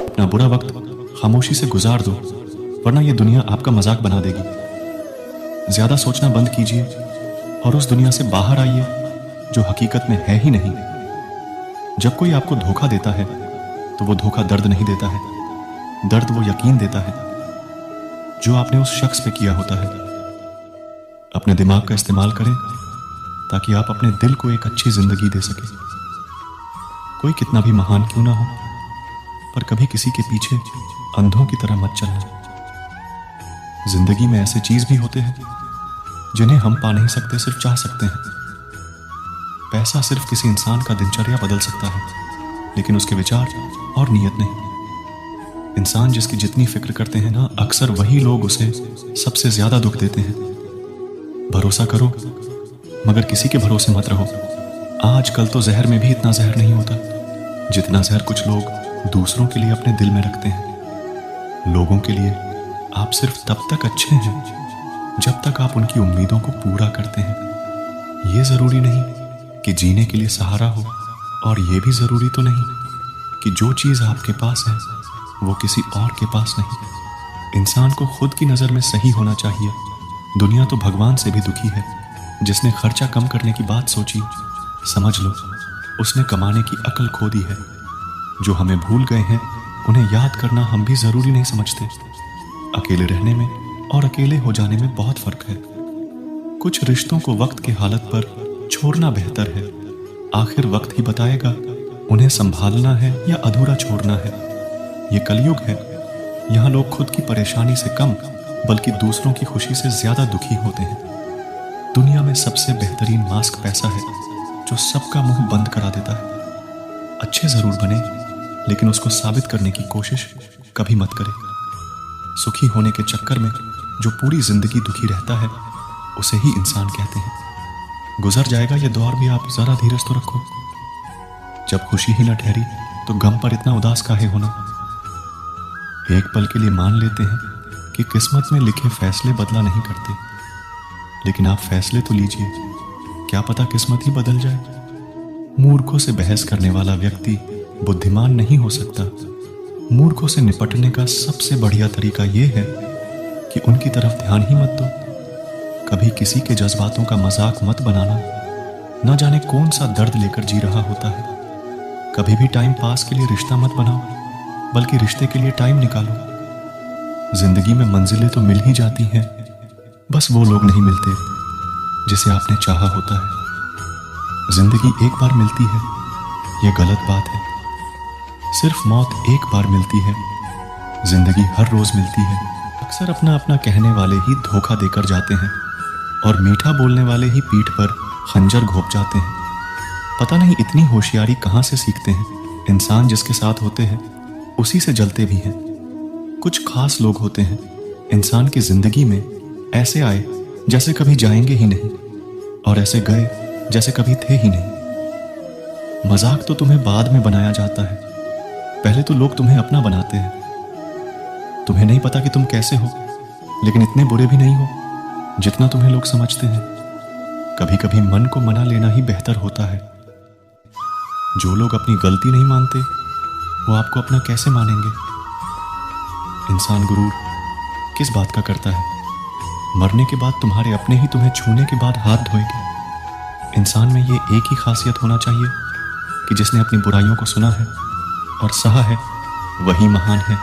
अपना बुरा वक्त खामोशी से गुजार दो, वरना यह दुनिया आपका मजाक बना देगी। ज्यादा सोचना बंद कीजिए और उस दुनिया से बाहर आइए जो हकीकत में है ही नहीं। जब कोई आपको धोखा देता है तो वो धोखा दर्द नहीं देता है, दर्द वो यकीन देता है जो आपने उस शख्स पे किया होता है। अपने दिमाग का इस्तेमाल करें ताकि आप अपने दिल को एक अच्छी जिंदगी दे सकें। कोई कितना भी महान क्यों ना हो, पर कभी किसी के पीछे अंधों की तरह मत चलना। जिंदगी में ऐसे चीज भी होते हैं जिन्हें हम पा नहीं सकते, सिर्फ चाह सकते हैं। पैसा सिर्फ किसी इंसान का दिनचर्या बदल सकता है, लेकिन उसके विचार और नीयत नहीं। इंसान जिसकी जितनी फिक्र करते हैं ना, अक्सर वही लोग उसे सबसे ज्यादा दुख देते हैं। भरोसा करो मगर किसी के भरोसे मत रहो। आजकल तो जहर में भी इतना जहर नहीं होता जितना जहर कुछ लोग दूसरों के लिए अपने दिल में रखते हैं। लोगों के लिए आप सिर्फ तब तक अच्छे हैं जब तक आप उनकी उम्मीदों को पूरा करते हैं। ये जरूरी नहीं कि जीने के लिए सहारा हो, और ये भी जरूरी तो नहीं कि जो चीज आपके पास है वो किसी और के पास नहीं। इंसान को खुद की नजर में सही होना चाहिए। दुनिया तो भगवान से भी दुखी है। जिसने खर्चा कम करने की बात सोची, समझ लो उसने कमाने की अकल खो दी है। जो हमें भूल गए हैं उन्हें याद करना हम भी जरूरी नहीं समझते। अकेले रहने में और अकेले हो जाने में बहुत फर्क है। कुछ रिश्तों को वक्त की हालत पर छोड़ना बेहतर है। आखिर वक्त ही बताएगा उन्हें संभालना है या अधूरा छोड़ना है। ये कलयुग है, यहाँ लोग खुद की परेशानी से कम बल्कि दूसरों की खुशी से ज्यादा दुखी होते हैं। दुनिया में सबसे बेहतरीन मास्क पैसा है जो सबका मुंह बंद करा देता है। अच्छे जरूर बने, लेकिन उसको साबित करने की कोशिश कभी मत करें। सुखी होने के चक्कर में जो पूरी जिंदगी दुखी रहता है उसे ही इंसान कहते हैं। गुजर जाएगा ये दौर भी, आप जरा धीरज तो रखो। जब खुशी ही न ठहरी तो गम पर इतना उदास काहे होना। एक पल के लिए मान लेते हैं कि किस्मत में लिखे फैसले बदला नहीं करते, लेकिन आप फैसले तो लीजिए, क्या पता किस्मत ही बदल जाए। मूर्खों से बहस करने वाला व्यक्ति बुद्धिमान नहीं हो सकता। मूर्खों से निपटने का सबसे बढ़िया तरीका यह है कि उनकी तरफ ध्यान ही मत दो। कभी किसी के जज्बातों का मजाक मत बनाना। न जाने कौन सा दर्द लेकर जी रहा होता है। कभी भी टाइम पास के लिए रिश्ता मत बनाओ, बल्कि रिश्ते के लिए टाइम निकालो। जिंदगी में मंजिलें तो मिल ही जाती हैं, बस वो लोग नहीं मिलते जिसे आपने चाहा होता है। जिंदगी एक बार मिलती है, यह गलत बात है। सिर्फ मौत एक बार मिलती है, जिंदगी हर रोज मिलती है। अक्सर अपना अपना कहने वाले ही धोखा देकर जाते हैं, और मीठा बोलने वाले ही पीठ पर खंजर घोंप जाते हैं। पता नहीं इतनी होशियारी कहाँ से सीखते हैं। इंसान जिसके साथ होते हैं उसी से जलते भी हैं। कुछ खास लोग होते हैं इंसान की जिंदगी में, ऐसे आए जैसे कभी जाएंगे ही नहीं, और ऐसे गए जैसे कभी थे ही नहीं। मजाक तो तुम्हें बाद में बनाया जाता है, पहले तो लोग तुम्हें अपना बनाते हैं। तुम्हें नहीं पता कि तुम कैसे हो, लेकिन इतने बुरे भी नहीं हो जितना तुम्हें लोग समझते हैं। कभी कभी मन को मना लेना ही बेहतर होता है। जो लोग अपनी गलती नहीं मानते वो आपको अपना कैसे मानेंगे। इंसान गुरूर किस बात का करता है। मरने के बाद तुम्हारे अपने ही तुम्हें छूने के बाद हाथ धोएंगे। इंसान में ये एक ही खासियत होना चाहिए कि जिसने अपनी बुराइयों को सुना है और सहा है वही महान है।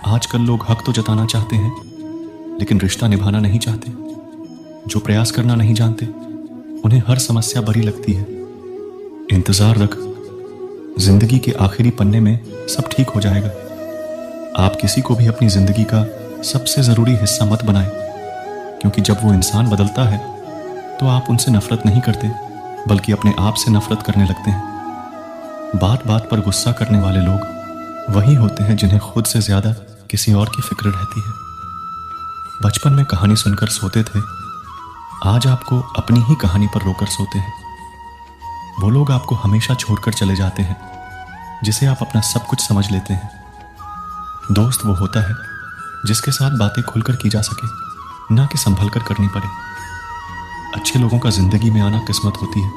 आजकल लोग हक तो जताना चाहते हैं, लेकिन रिश्ता निभाना नहीं चाहते। जो प्रयास करना नहीं जानते उन्हें हर समस्या बड़ी लगती है। इंतजार रख, जिंदगी के आखिरी पन्ने में सब ठीक हो जाएगा। आप किसी को भी अपनी जिंदगी का सबसे जरूरी हिस्सा मत बनाएं, क्योंकि जब वो इंसान बदलता है तो आप उनसे नफरत नहीं करते, बल्कि अपने आप से नफरत करने लगते हैं। बात बात पर गुस्सा करने वाले लोग वही होते हैं जिन्हें खुद से ज्यादा किसी और की फिक्र रहती है। बचपन में कहानी सुनकर सोते थे, आज आपको अपनी ही कहानी पर रोकर सोते हैं। वो लोग आपको हमेशा छोड़कर चले जाते हैं जिसे आप अपना सब कुछ समझ लेते हैं। दोस्त वो होता है जिसके साथ बातें खुलकर की जा सके, ना कि संभल कर करनी पड़े। अच्छे लोगों का जिंदगी में आना किस्मत होती है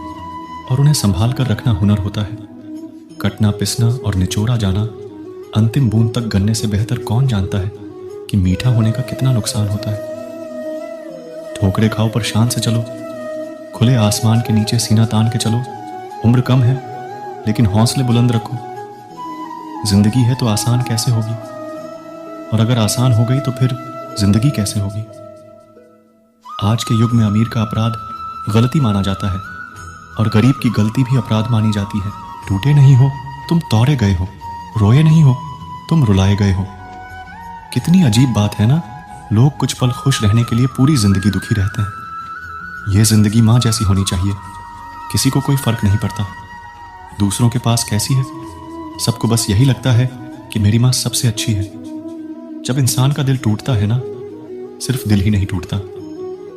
और उन्हें संभाल कर रखना हुनर होता है। कटना पिसना और निचोड़ा जाना अंतिम बूंद तक गन्ने से बेहतर कौन जानता है कि मीठा होने का कितना नुकसान होता है। ठोकरे खाओ पर शान से चलो, खुले आसमान के नीचे सीना तान के चलो। उम्र कम है लेकिन हौसले बुलंद रखो। जिंदगी है तो आसान कैसे होगी, और अगर आसान हो गई तो फिर जिंदगी कैसे होगी। आज के युग में अमीर का अपराध गलती माना जाता है और गरीब की गलती भी अपराध मानी जाती है। टूटे नहीं हो तुम तोड़े गए हो, रोए नहीं हो तुम रुलाए गए हो। कितनी अजीब बात है ना, लोग कुछ पल खुश रहने के लिए पूरी जिंदगी दुखी रहते हैं। यह जिंदगी माँ जैसी होनी चाहिए, किसी को कोई फर्क नहीं पड़ता दूसरों के पास कैसी है। सबको बस यही लगता है कि मेरी माँ सबसे अच्छी है। जब इंसान का दिल टूटता है ना, सिर्फ दिल ही नहीं टूटता,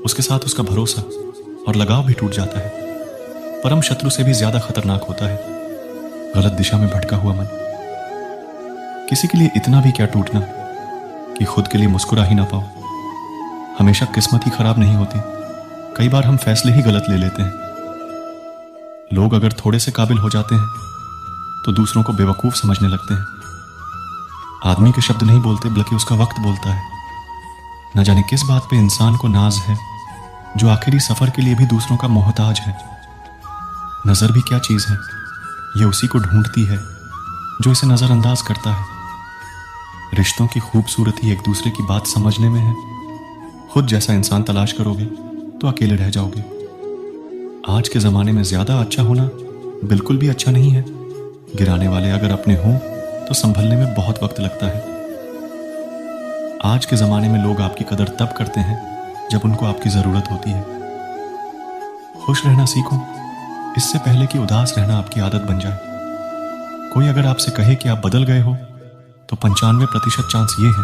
उसके साथ उसका भरोसा और लगाव भी टूट जाता है। परम शत्रु से भी ज्यादा खतरनाक होता है गलत दिशा में भटका हुआ मन। किसी के लिए इतना भी क्या टूटना कि खुद के लिए मुस्कुरा ही ना पाओ। हमेशा किस्मत ही खराब नहीं होती, कई बार हम फैसले ही गलत ले लेते हैं। लोग अगर थोड़े से काबिल हो जाते हैं तो दूसरों को बेवकूफ समझने लगते हैं। आदमी के शब्द नहीं बोलते बल्कि उसका वक्त बोलता है। न जाने किस बात पे इंसान को नाज है जो आखिरी सफर के लिए भी दूसरों का मोहताज है। नजर भी क्या चीज है, ये उसी को ढूंढती है जो इसे नजरअंदाज करता है। रिश्तों की खूबसूरती एक दूसरे की बात समझने में है। खुद जैसा इंसान तलाश करोगे तो अकेले रह जाओगे। आज के जमाने में ज्यादा अच्छा होना बिल्कुल भी अच्छा नहीं है। गिराने वाले अगर अपने हों तो संभलने में बहुत वक्त लगता है। आज के जमाने में लोग आपकी कदर तब करते हैं जब उनको आपकी जरूरत होती है। खुश रहना सीखो, इससे पहले कि उदास रहना आपकी आदत बन जाए। कोई अगर आपसे कहे कि आप बदल गए हो तो 95% चांस ये है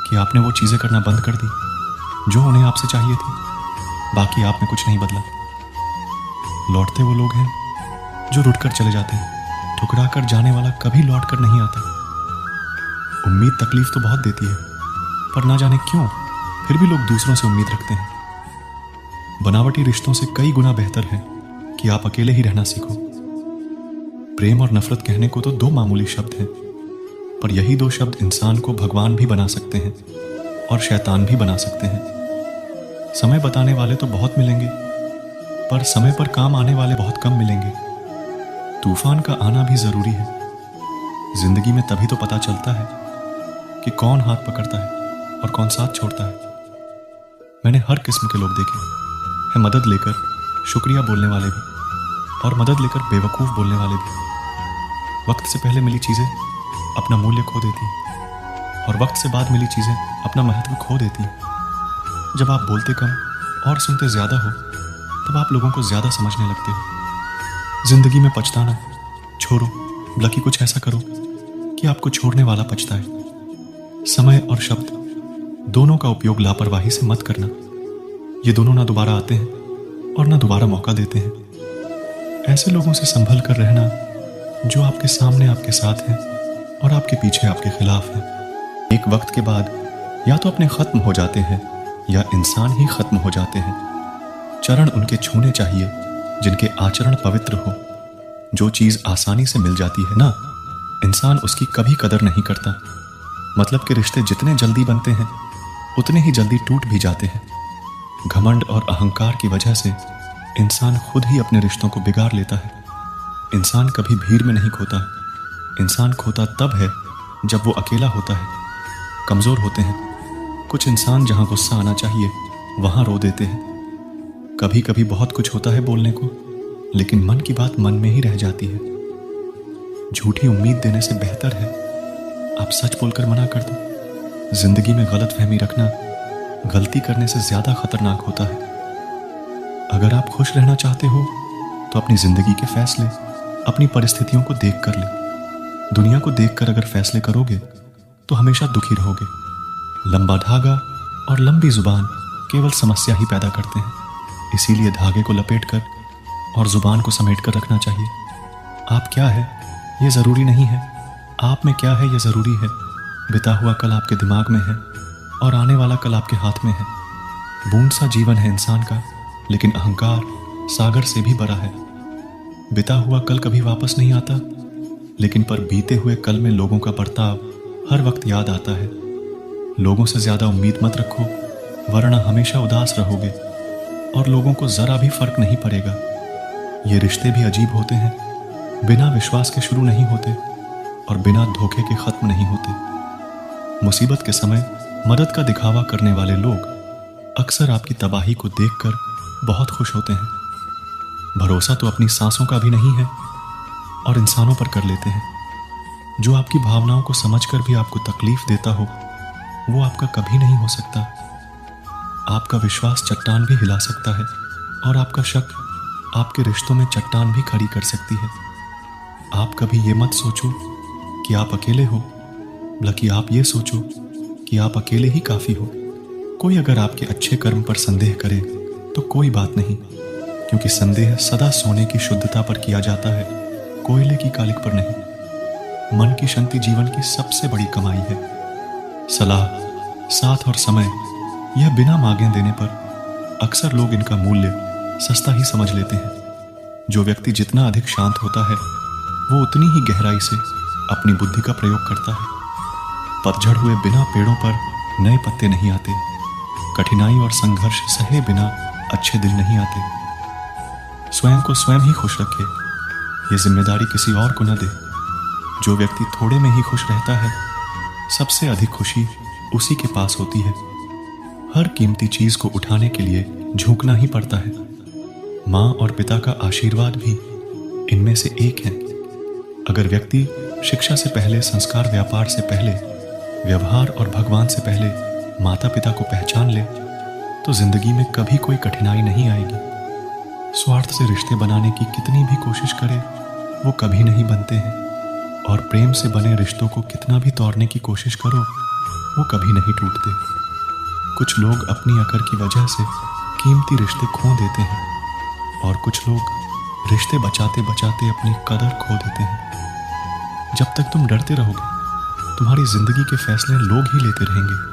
कि आपने वो चीजें करना बंद कर दी जो उन्हें आपसे चाहिए थी। बाकी आप में कुछ नहीं बदला। लौटते वो लोग हैं जो रुट कर चले जाते हैं, ठुकरा कर जाने वाला कभी लौट कर नहीं आता। उम्मीद तकलीफ तो बहुत देती है, पर ना जाने क्यों फिर भी लोग दूसरों से उम्मीद रखते हैं। बनावटी रिश्तों से कई गुना बेहतर है कि आप अकेले ही रहना सीखो। प्रेम और नफरत कहने को तो दो मामूली शब्द हैं, पर यही दो शब्द इंसान को भगवान भी बना सकते हैं और शैतान भी बना सकते हैं। समय बताने वाले तो बहुत मिलेंगे, पर समय पर काम आने वाले बहुत कम मिलेंगे। तूफान का आना भी जरूरी है। जिंदगी में तभी तो पता चलता है कि कौन हाथ पकड़ता है और कौन साथ छोड़ता है। मैंने हर किस्म के लोग देखे हैं, मदद लेकर शुक्रिया बोलने वाले भी और मदद लेकर बेवकूफ बोलने वाले भी। वक्त से पहले मिली चीजें अपना मूल्य खो देती हैं और वक्त से बाद मिली चीजें अपना महत्व खो देती हैं। जब आप बोलते कम और सुनते ज्यादा हो तब आप लोगों को ज्यादा समझने लगते हो। जिंदगी में पछताना छोड़ो, बल्कि कुछ ऐसा करो कि आपको छोड़ने वाला पछताए। समय और शब्द दोनों का उपयोग लापरवाही से मत करना। ये दोनों ना दोबारा आते हैं और ना दोबारा मौका देते हैं। ऐसे लोगों से संभल कर रहना जो आपके सामने आपके साथ हैं और आपके पीछे आपके खिलाफ हैं। एक वक्त के बाद या तो अपने खत्म हो जाते हैं या इंसान ही खत्म हो जाते हैं। चरण उनके छूने चाहिए जिनके आचरण पवित्र हो। जो चीज आसानी से मिल जाती है ना, इंसान उसकी कभी कदर नहीं करता। मतलब के रिश्ते जितने जल्दी बनते हैं उतने ही जल्दी टूट भी जाते हैं। घमंड और अहंकार की वजह से इंसान खुद ही अपने रिश्तों को बिगाड़ लेता है। इंसान कभी भीड़ में नहीं खोता, इंसान खोता तब है जब वो अकेला होता है। कमजोर होते हैं कुछ इंसान, जहां गुस्सा आना चाहिए वहां रो देते हैं। कभी कभी बहुत कुछ होता है बोलने को, लेकिन मन की बात मन में ही रह जाती है। झूठी उम्मीद देने से बेहतर है आप सच बोलकर मना कर दो। जिंदगी में गलतफहमी रखना गलती करने से ज्यादा खतरनाक होता है। अगर आप खुश रहना चाहते हो तो अपनी जिंदगी के फैसले अपनी परिस्थितियों को देख कर ले। दुनिया को देखकर अगर फैसले करोगे तो हमेशा दुखी रहोगे। लंबा धागा और लंबी जुबान केवल समस्या ही पैदा करते हैं। इसीलिए धागे को लपेटकर और जुबान को समेट कर रखना चाहिए। आप क्या है ये जरूरी नहीं है, आप में क्या है ये जरूरी है। बिता हुआ कल आपके दिमाग में है और आने वाला कल आपके हाथ में है। बूंद सा जीवन है इंसान का, लेकिन अहंकार सागर से भी बड़ा है। बिता हुआ कल कभी वापस नहीं आता, लेकिन पर बीते हुए कल में लोगों का बर्ताव हर वक्त याद आता है। लोगों से ज्यादा उम्मीद मत रखो, वरना हमेशा उदास रहोगे और लोगों को जरा भी फर्क नहीं पड़ेगा। ये रिश्ते भी अजीब होते हैं, बिना विश्वास के शुरू नहीं होते और बिना धोखे के खत्म नहीं होते। मुसीबत के समय मदद का दिखावा करने वाले लोग अक्सर आपकी तबाही को देखकर बहुत खुश होते हैं। भरोसा तो अपनी सांसों का भी नहीं है और इंसानों पर कर लेते हैं। जो आपकी भावनाओं को समझकर भी आपको तकलीफ देता हो, वो आपका कभी नहीं हो सकता। आपका विश्वास चट्टान भी हिला सकता है और आपका शक आपके रिश्तों में चट्टान भी खड़ी कर सकती है। आप कभी ये मत सोचो कि आप अकेले हो, बल्कि आप ये सोचो कि आप अकेले ही काफी हो। कोई अगर आपके अच्छे कर्म पर संदेह करे तो कोई बात नहीं, क्योंकि संदेह सदा सोने की शुद्धता पर किया जाता है, कोयले की कालिक पर नहीं। मन की शांति जीवन की सबसे बड़ी कमाई है। सलाह, साथ और समय, यह बिना मांगे देने पर अक्सर लोग इनका मूल्य सस्ता ही समझ लेते हैं। जो व्यक्ति जितना अधिक शांत होता है, वो उतनी ही गहराई से अपनी बुद्धि का प्रयोग करता है। पतझड़ हुए बिना पेड़ों पर नए पत्ते नहीं आते। कठिनाई और संघर्ष सहे बिना अच्छे दिन नहीं आते। स्वयं को स्वयं ही खुश रखे, ये जिम्मेदारी किसी और को न दे। जो व्यक्ति थोड़े में ही खुश रहता है, सबसे अधिक खुशी उसी के पास होती है। हर कीमती चीज को उठाने के लिए झुकना ही पड़ता है। माँ और पिता का आशीर्वाद भी इनमें से एक है। अगर व्यक्ति शिक्षा से पहले, संस्कार, व्यापार से पहले, व्यवहार और भगवान से पहले माता पिता को पहचान ले, तो जिंदगी में कभी कोई कठिनाई नहीं आएगी। स्वार्थ से रिश्ते बनाने की कितनी भी कोशिश करे, वो कभी नहीं बनते हैं। और प्रेम से बने रिश्तों को कितना भी तोड़ने की कोशिश करो, वो कभी नहीं टूटते। कुछ लोग अपनी अकड़ की वजह से कीमती रिश्ते खो देते हैं और कुछ लोग रिश्ते बचाते बचाते अपनी कदर खो देते हैं। जब तक तुम डरते रहोगे, तुम्हारी जिंदगी के फैसले लोग ही लेते रहेंगे।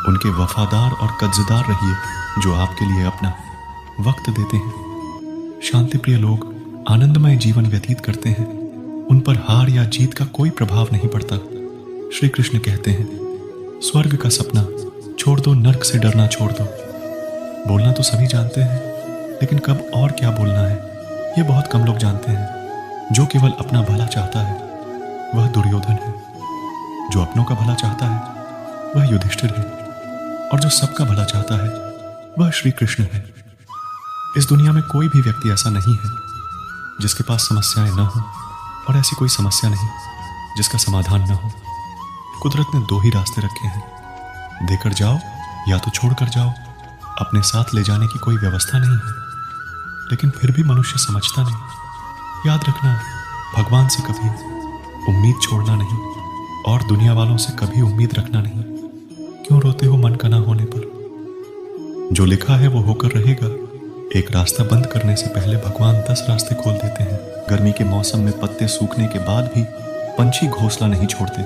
उनके वफादार और कर्जदार रहिए, जो आपके लिए अपना वक्त देते हैं। शांतिप्रिय लोग आनंदमय जीवन व्यतीत करते हैं। उन पर हार या जीत का कोई प्रभाव नहीं पड़ता। श्री कृष्ण कहते हैं, स्वर्ग का सपना छोड़ दो, नर्क से डरना छोड़ दो। बोलना तो सभी जानते हैं, लेकिन कब और क्या बोलना है, ये बहुत कम लोग जानते हैं। जो केवल अपना भला चाहता है, वह दुर्योधन है। जो अपनों का भला चाहता है, वह युधिष्ठिर है। और जो सबका भला चाहता है, वह श्री कृष्ण है। इस दुनिया में कोई भी व्यक्ति ऐसा नहीं है जिसके पास समस्याएं न हो, और ऐसी कोई समस्या नहीं जिसका समाधान न हो। कुदरत ने दो ही रास्ते रखे हैं, देकर जाओ या तो छोड़कर जाओ। अपने साथ ले जाने की कोई व्यवस्था नहीं है, लेकिन फिर भी मनुष्य समझता नहीं। याद रखना, भगवान से कभी उम्मीद छोड़ना नहीं और दुनिया वालों से कभी उम्मीद रखना नहीं। क्यों रोते हो मन का ना होने पर? जो लिखा है वो होकर रहेगा। एक रास्ता बंद करने से पहले भगवान 10 रास्ते खोल देते हैं। गर्मी के मौसम में पत्ते सूखने के बाद भी पंछी घोंसला नहीं छोड़ते,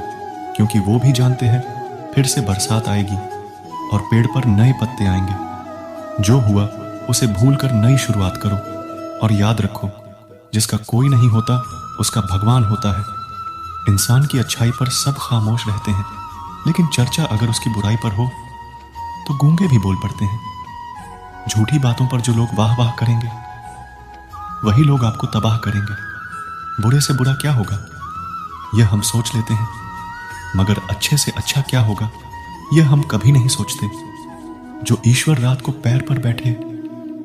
क्योंकि वो भी जानते हैं फिर से बरसात आएगी और पेड़ पर नए पत्ते आएंगे। जो हुआ उसे भूलकर नई शुरुआत करो और याद रखो, जिसका कोई नहीं होता उसका भगवान होता है। इंसान की अच्छाई पर सब खामोश रहते हैं, लेकिन चर्चा अगर उसकी बुराई पर हो तो गूंगे भी बोल पड़ते हैं। झूठी बातों पर जो लोग वाह वाह करेंगे, वही लोग आपको तबाह करेंगे। बुरे से बुरा क्या होगा, यह हम सोच लेते हैं, मगर अच्छे से अच्छा क्या होगा, यह हम कभी नहीं सोचते। जो ईश्वर रात को पैर पर बैठे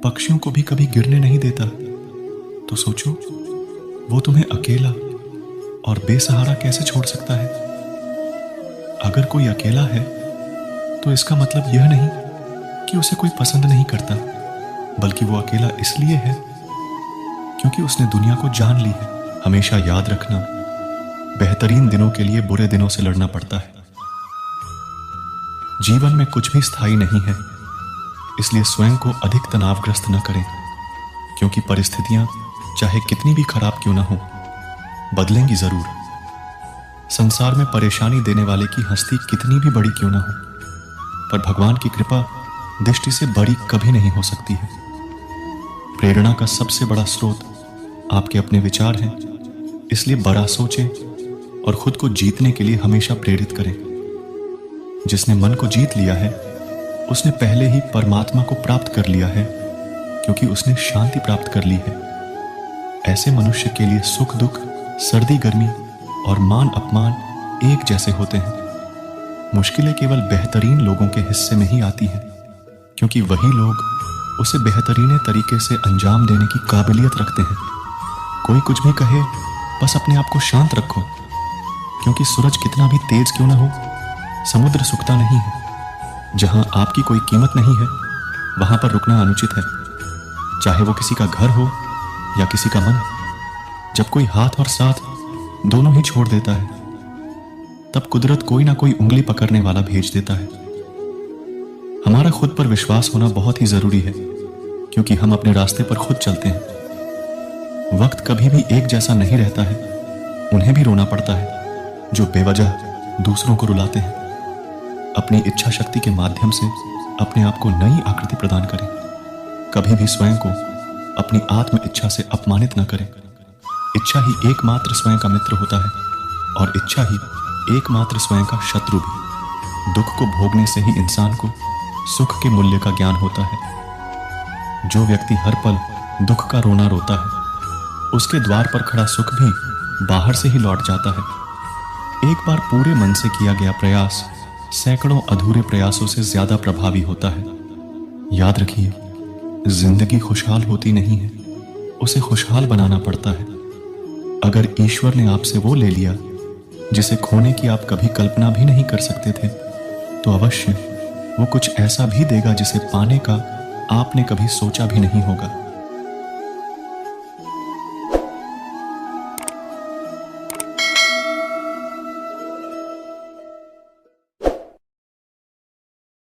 पक्षियों को भी कभी गिरने नहीं देता, तो सोचो वो तुम्हें अकेला और बेसहारा कैसे छोड़ सकता है। अगर कोई अकेला है तो इसका मतलब यह नहीं कि उसे कोई पसंद नहीं करता, बल्कि वो अकेला इसलिए है क्योंकि उसने दुनिया को जान ली है। हमेशा याद रखना, बेहतरीन दिनों के लिए बुरे दिनों से लड़ना पड़ता है। जीवन में कुछ भी स्थायी नहीं है, इसलिए स्वयं को अधिक तनावग्रस्त न करें, क्योंकि परिस्थितियां चाहे कितनी भी खराब क्यों ना हो, बदलेंगी जरूर। संसार में परेशानी देने वाले की हस्ती कितनी भी बड़ी क्यों ना हो, पर भगवान की कृपा दृष्टि से बड़ी कभी नहीं हो सकती है। प्रेरणा का सबसे बड़ा स्रोत आपके अपने विचार हैं, इसलिए बड़ा सोचें और खुद को जीतने के लिए हमेशा प्रेरित करें। जिसने मन को जीत लिया है उसने पहले ही परमात्मा को प्राप्त कर लिया है, क्योंकि उसने शांति प्राप्त कर ली है। ऐसे मनुष्य के लिए सुख दुख, सर्दी गर्मी और मान अपमान एक जैसे होते हैं। मुश्किलें केवल बेहतरीन लोगों के हिस्से में ही आती हैं, क्योंकि वही लोग उसे बेहतरीन तरीके से अंजाम देने की काबिलियत रखते हैं। कोई कुछ भी कहे, बस अपने आप को शांत रखो, क्योंकि सूरज कितना भी तेज क्यों ना हो, समुद्र सूखता नहीं है। जहां आपकी कोई कीमत नहीं है वहां पर रुकना अनुचित है, चाहे वो किसी का घर हो या किसी का मन। जब कोई हाथ और साथ दोनों ही छोड़ देता है, तब कुदरत कोई ना कोई उंगली पकड़ने वाला भेज देता है। हमारा खुद पर विश्वास होना बहुत ही जरूरी है, क्योंकि हम अपने रास्ते पर खुद चलते हैं। वक्त कभी भी एक जैसा नहीं रहता है, उन्हें भी रोना पड़ता है जो बेवजह दूसरों को रुलाते हैं। अपनी इच्छा शक्ति के माध्यम से अपने आप को नई आकृति प्रदान करें। कभी भी स्वयं को अपनी आत्म इच्छा से अपमानित न करें। इच्छा ही एकमात्र स्वयं का मित्र होता है, और इच्छा ही एकमात्र स्वयं का शत्रु भी। दुख को भोगने से ही इंसान को सुख के मूल्य का ज्ञान होता है। जो व्यक्ति हर पल दुख का रोना रोता है, उसके द्वार पर खड़ा सुख भी बाहर से ही लौट जाता है। एक बार पूरे मन से किया गया प्रयास सैकड़ों अधूरे प्रयासों से ज्यादा प्रभावी होता है। याद रखिए, जिंदगी खुशहाल होती नहीं है, उसे खुशहाल बनाना पड़ता है। अगर ईश्वर ने आपसे वो ले लिया जिसे खोने की आप कभी कल्पना भी नहीं कर सकते थे, तो अवश्य वो कुछ ऐसा भी देगा जिसे पाने का आपने कभी सोचा भी नहीं होगा।